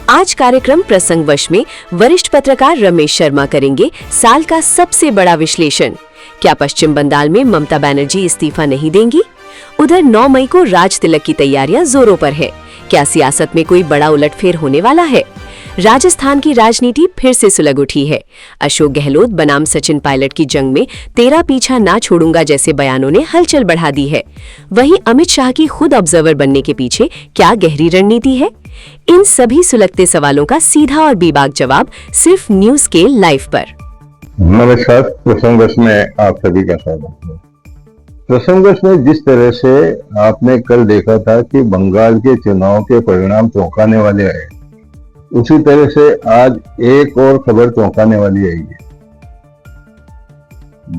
आज कार्यक्रम प्रसंगवश में वरिष्ठ पत्रकार रमेश शर्मा करेंगे साल का सबसे बड़ा विश्लेषण। क्या पश्चिम बंगाल में ममता बनर्जी इस्तीफा नहीं देंगी? उधर 9 मई को राज तिलक की तैयारियां जोरों पर है। क्या सियासत में कोई बड़ा उलटफेर होने वाला है? राजस्थान की राजनीति फिर से सुलग उठी है। अशोक गहलोत बनाम सचिन पायलट की जंग में तेरा पीछा ना छोड़ूंगा जैसे बयानों ने हलचल बढ़ा दी है। वहीं अमित शाह की खुद ऑब्जर्वर बनने के पीछे क्या गहरी रणनीति है? इन सभी सुलगते सवालों का सीधा और बेबाक जवाब सिर्फ न्यूज के लाइव पर। नमस्कार। प्रसंगवश में आप सभी का स्वागत है। प्रसंगवश में जिस तरह से आपने कल देखा था कि बंगाल के चुनाव के परिणाम चौंकाने वाले आए, उसी तरह से आज एक और खबर चौंकाने वाली आई है।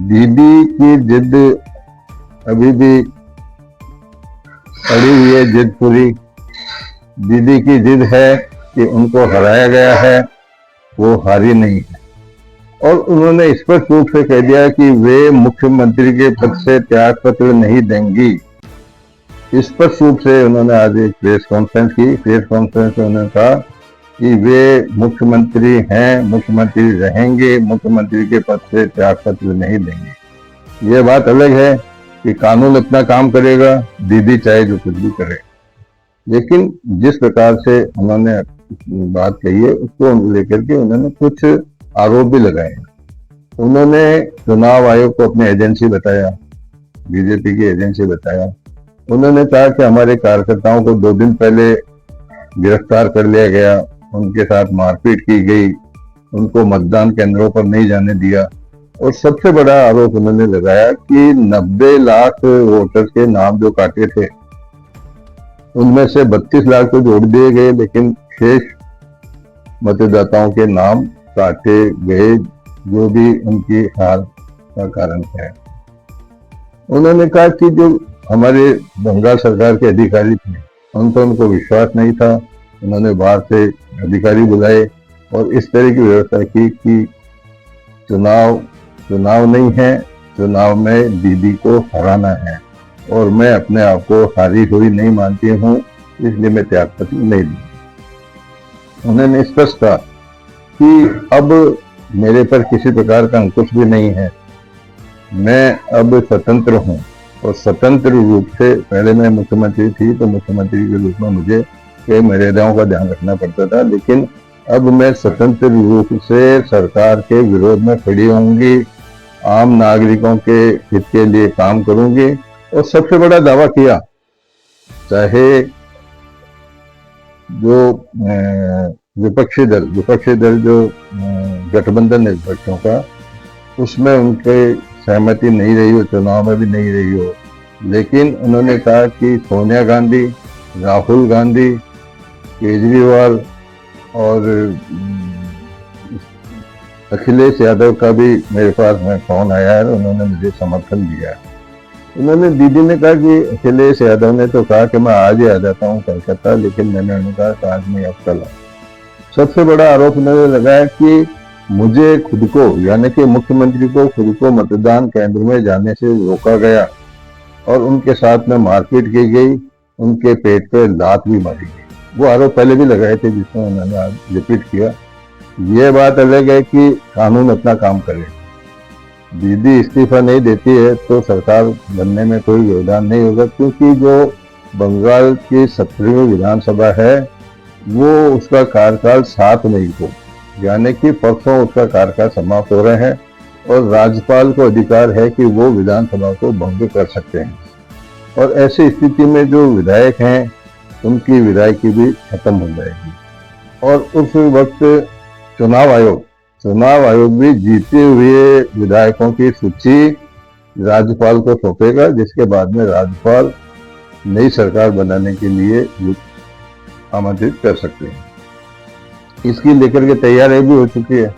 दीदी की जिद अभी भी अड़ी हुई है, जिद पूरी। दीदी की जिद है कि उनको हराया गया है, वो हारी नहीं है। और उन्होंने स्पष्ट रूप से कह दिया कि वे मुख्यमंत्री के पद से त्याग पत्र नहीं देंगी। स्पष्ट रूप से उन्होंने आज एक प्रेस कॉन्फ्रेंस की। प्रेस कॉन्फ्रेंस में उन्होंने कहा कि वे मुख्यमंत्री हैं, मुख्यमंत्री रहेंगे, मुख्यमंत्री के पद से त्याग पत्र नहीं देंगे। ये बात अलग है कि कानून अपना काम करेगा, दीदी चाहे जो कुछ भी करे। लेकिन जिस प्रकार से उन्होंने बात कही है उसको लेकर के उन्होंने कुछ आरोप भी लगाए। उन्होंने चुनाव आयोग को अपनी एजेंसी बताया, बीजेपी की एजेंसी बताया। उन्होंने कहा कि हमारे कार्यकर्ताओं को 2 दिन पहले गिरफ्तार कर लिया गया, उनके साथ मारपीट की गई, उनको मतदान केंद्रों पर नहीं जाने दिया। और सबसे बड़ा आरोप उन्होंने लगाया कि 90 लाख वोटर्स के नाम जो काटे थे उनमें से 32 लाख तो जोड़ दिए गए, लेकिन शेष मतदाताओं के नाम काटे गए, जो भी उनकी हार का कारण है। उन्होंने कहा कि जो हमारे बंगाल सरकार के अधिकारी थे उन पर उनको विश्वास नहीं था। उन्होंने बाहर से अधिकारी बुलाए और इस तरह की व्यवस्था की कि चुनाव नहीं है, चुनाव में दीदी को हराना है और मैं अपने आप को हारी हुई नहीं मानती हूँ, इसलिए मैं त्यागपत्र नहीं दूंगी। उन्होंने स्पष्ट कहा कि अब मेरे पर किसी प्रकार का अंकुश भी नहीं है, मैं अब स्वतंत्र हूँ। और स्वतंत्र रूप से पहले मैं मुख्यमंत्री थी तो मुख्यमंत्री के रूप में मुझे कई मर्यादाओं का ध्यान रखना पड़ता था, लेकिन अब मैं स्वतंत्र रूप से सरकार के विरोध में खड़ी होंगी, आम नागरिकों के हित के लिए काम करूंगी। और सबसे बड़ा दावा किया, चाहे जो विपक्षी दल जो गठबंधन है विपक्षों का, उसमें उनके सहमति नहीं रही हो, चुनाव में भी नहीं रही हो, लेकिन उन्होंने कहा कि सोनिया गांधी, राहुल गांधी, केजरीवाल और अखिलेश यादव का भी मेरे पास में फोन आया है, उन्होंने मुझे समर्थन दिया। उन्होंने दीदी ने कहा कि अखिलेश यादव ने तो कहा कि मैं आज ही आ जाता हूँ कलकत्ता, लेकिन मैंने उन्हें कहा कि आज नहीं, अब कल। सबसे बड़ा आरोप उन्होंने लगाया कि मुझे खुद को, यानी कि मुख्यमंत्री को खुद को मतदान केंद्र में जाने से रोका गया और उनके साथ में मारपीट की गई, उनके पेट पे लात भी मारी गई। वो आरोप पहले भी लगाए थे जिसमें उन्होंने आज रिपीट किया। ये बात अलग है कि कानून अपना काम करे। दीदी इस्तीफा नहीं देती है तो सरकार बनने में कोई योगदान नहीं होगा, क्योंकि जो बंगाल की 17वीं विधानसभा है वो उसका कार्यकाल 7 मई को, यानी कि परसों उसका कार्यकाल समाप्त हो रहे हैं और राज्यपाल को अधिकार है कि वो विधानसभा को भंग कर सकते हैं। और ऐसी स्थिति में जो विधायक हैं उनकी विधायकी भी खत्म हो जाएगी। और उस वक्त चुनाव आयोग भी जीते हुए विधायकों की सूची राज्यपाल को सौंपेगा, जिसके बाद में राज्यपाल नई सरकार बनाने के लिए आमंत्रित कर सकते हैं। इसकी लेकर के तैयारी भी हो चुकी है।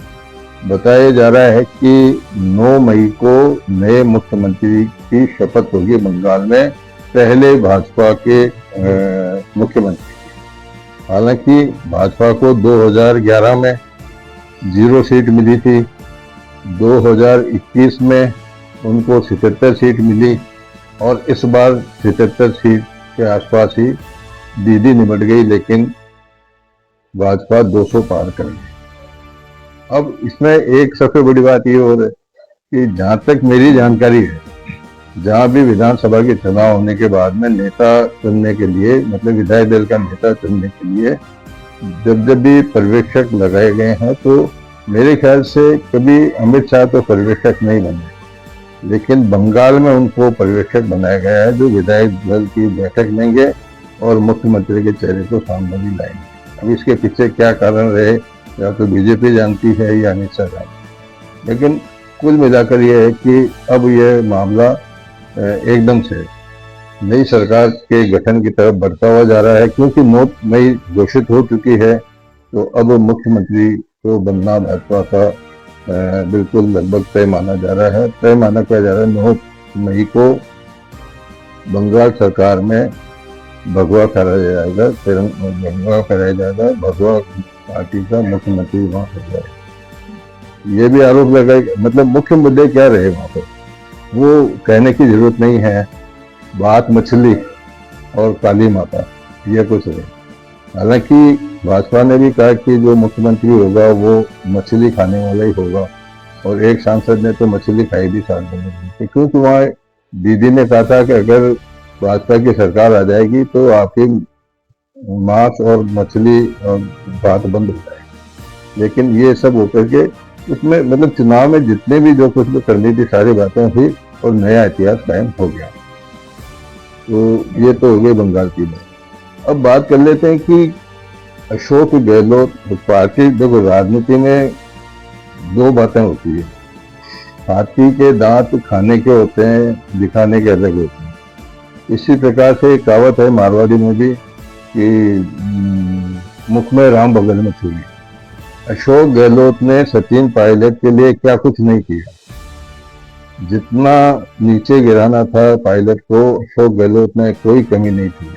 बताया जा रहा है कि 9 मई को नए मुख्यमंत्री की शपथ होगी बंगाल में, पहले भाजपा के मुख्यमंत्री। हालांकि भाजपा को 2011 में 0 सीट मिली थी, 2021 में उनको 77 सीट मिली और इस बार 77 सीट के आसपास ही दीदी निपट गई। लेकिन भाजपा 200 पार करेगी। अब इसमें एक सबसे बड़ी बात ये हो रही है कि जहां तक मेरी जानकारी है, जहां भी विधानसभा के चुनाव होने के बाद में नेता चुनने के लिए, मतलब विधायक दल का नेता चुनने के लिए जब भी पर्यवेक्षक लगाए गए हैं, तो मेरे ख्याल से कभी अमित शाह तो पर्यवेक्षक नहीं बने, लेकिन बंगाल में उनको पर्यवेक्षक बनाया गया है, जो विधायक दल की बैठक लेंगे और मुख्यमंत्री के चेहरे को सामने भी लाएंगे। अब इसके पीछे क्या कारण रहे, या तो बीजेपी जानती है या अमित शाह जानती है, लेकिन कुल मिलाकर यह है कि अब यह मामला एकदम से नई सरकार के गठन की तरफ बढ़ता हुआ जा रहा है, क्योंकि 9 मई घोषित हो चुकी है। तो अब मुख्यमंत्री को बनना भाजपा का बिल्कुल लगभग तय माना जा रहा है। तय माना क्या जा रहा है, 9 मई को बंगाल सरकार में भगवा कराया जाएगा, भगवा कराया जाएगा, भगवा पार्टी का मुख्यमंत्री वहां हो जाएगा। ये भी आरोप लगाए, मतलब मुख्य मुद्दे क्या रहे वहां पर वो कहने की जरूरत नहीं है। बात मछली और काली माता, ये कुछ है। हालांकि भाजपा ने भी कहा कि जो मुख्यमंत्री होगा वो मछली खाने वाला ही होगा, और एक सांसद ने तो मछली खाई भी सार्वजनिक, क्योंकि वहाँ दीदी ने कहा था कि अगर भाजपा की सरकार आ जाएगी तो आपकी मांस और मछली और बात बंद हो जाएगी। लेकिन ये सब होकर के उसमें, मतलब चुनाव में जितने भी जो कुछ भी करनी थी सारी बातें हुई और नया इतिहास कायम हो गया। तो ये तो हो गई बंगाल की बात। अब बात कर लेते हैं कि अशोक गहलोत पार्टी, देखो राजनीति में 2 बातें होती है, हाथी के दांत खाने के होते हैं, दिखाने के अलग होते हैं। इसी प्रकार से एक कहावत है मारवाड़ी में भी कि मुख में राम बगल में छुरी। अशोक गहलोत ने सचिन पायलट के लिए क्या कुछ नहीं किया, जितना नीचे गिराना था पायलट को, अशोक गहलोत ने कोई कमी नहीं की।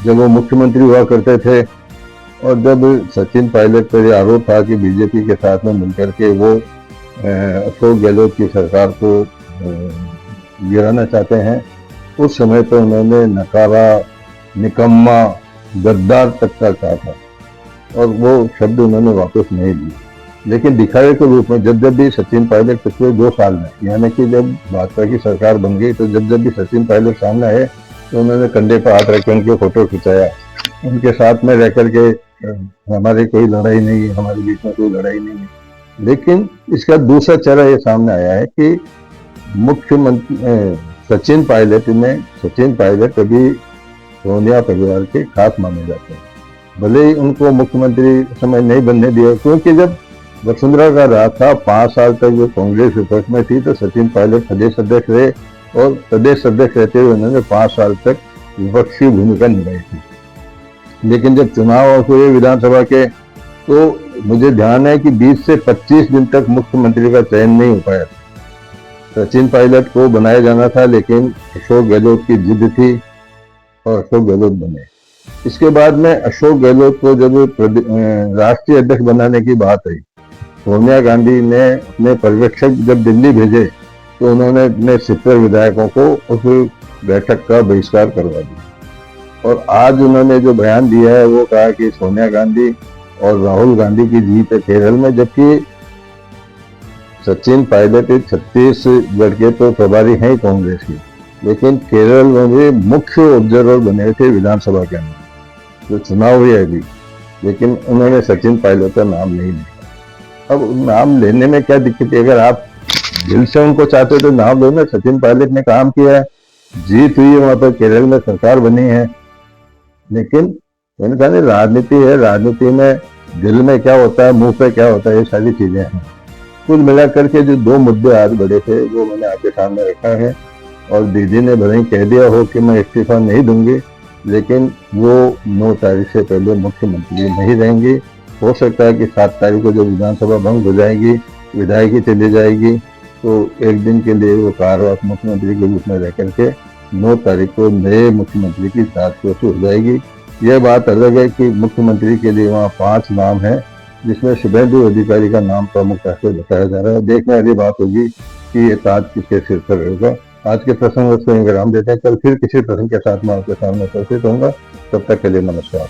जब वो मुख्यमंत्री हुआ करते थे और जब सचिन पायलट पर यह आरोप था कि बीजेपी के साथ में मिलकर के वो अशोक गहलोत की सरकार को गिराना चाहते हैं, उस समय तो उन्होंने नकारा, निकम्मा, गद्दार तक का कहा था, और वो शब्द उन्होंने वापस नहीं लिए। लेकिन दिखावे के रूप में जब भी सचिन पायलट पिछले 2 साल में, यानी कि जब भाजपा की सरकार बन गई, तो जब भी सचिन पायलट सामने आए तो उन्होंने कंधे पर हाथ रख के उनके फोटो खिंचाया, उनके साथ में रह करके हमारी कोई लड़ाई नहीं है, हमारे बीच में कोई लड़ाई नहीं है। लेकिन इसका दूसरा चेहरा ये सामने आया है कि मुख्यमंत्री सचिन पायलट अभी सोनिया परिवार के खास माने जाते हैं, भले ही उनको मुख्यमंत्री समय नहीं बनने दिया, क्योंकि जब वसुंधरा का राज था 5 साल तक जो कांग्रेस विपक्ष में थी, तो सचिन पायलट प्रदेश अध्यक्ष रहे, और प्रदेश अध्यक्ष रहते हुए उन्होंने 5 साल तक विपक्ष की भूमिका निभाई थी। लेकिन जब चुनाव हुए विधानसभा के, तो मुझे ध्यान है कि 20 से 25 दिन तक मुख्यमंत्री का चयन नहीं हो पाया था। सचिन पायलट को बनाया जाना था, लेकिन अशोक गहलोत की जिद थी और अशोक गहलोत बने। इसके बाद में अशोक गहलोत को जब राष्ट्रीय अध्यक्ष बनाने की बात आई, सोनिया गांधी ने अपने पर्यवेक्षक जब दिल्ली भेजे, तो उन्होंने अपने 70 विधायकों को उस बैठक का बहिष्कार करवा दिया। और आज उन्होंने जो बयान दिया है वो कहा कि सोनिया गांधी और राहुल गांधी की जीत है केरल में, जबकि सचिन पायलट छत्तीसगढ़ के तो प्रभारी हैं कांग्रेस की, लेकिन केरल में भी मुख्य ऑब्जर्वर बने थे विधानसभा के अंदर, जो चुनाव हुए अभी, लेकिन उन्होंने सचिन पायलट का नाम नहीं लिया। अब नाम लेने में क्या दिक्कत है, अगर आप दिल से उनको चाहते हो तो नाम लो ना। सचिन पायलट ने काम किया है, जीत हुई है वहां पर, केरल में सरकार बनी है, लेकिन मैंने कहा नहीं, राजनीति है, राजनीति में दिल में क्या होता है, मुंह पे क्या होता है, ये सारी चीजें हैं। कुल मिलाकर के जो 2 मुद्दे आज बड़े थे वो मैंने आपके सामने रखा है, और दीदी ने भले ही कह दिया हो कि मैं इस्तीफा नहीं दूंगी, लेकिन वो 9 तारीख से पहले मुख्यमंत्री नहीं रहेंगी। हो सकता है कि 7 तारीख को जब विधानसभा भंग हो जाएगी, विधायकी चली जाएगी, तो एक दिन के लिए वो कार्यवाहक मुख्यमंत्री के रूप में रह करके 9 तारीख को नए मुख्यमंत्री की जांच हो जाएगी। यह बात अलग है कि मुख्यमंत्री के लिए वहाँ 5 नाम है, जिसमें शुभेंदु अधिकारी का नाम प्रमुखता से बताया जा रहा है। देखने वाली बात होगी कि ये ताज किसके सिर पर होगा। आज के प्रसंग को विराम देते हैं, कल फिर किसी प्रसंग के साथ मैं आपके सामने उपस्थित होऊंगा। तब तक के लिए नमस्कार।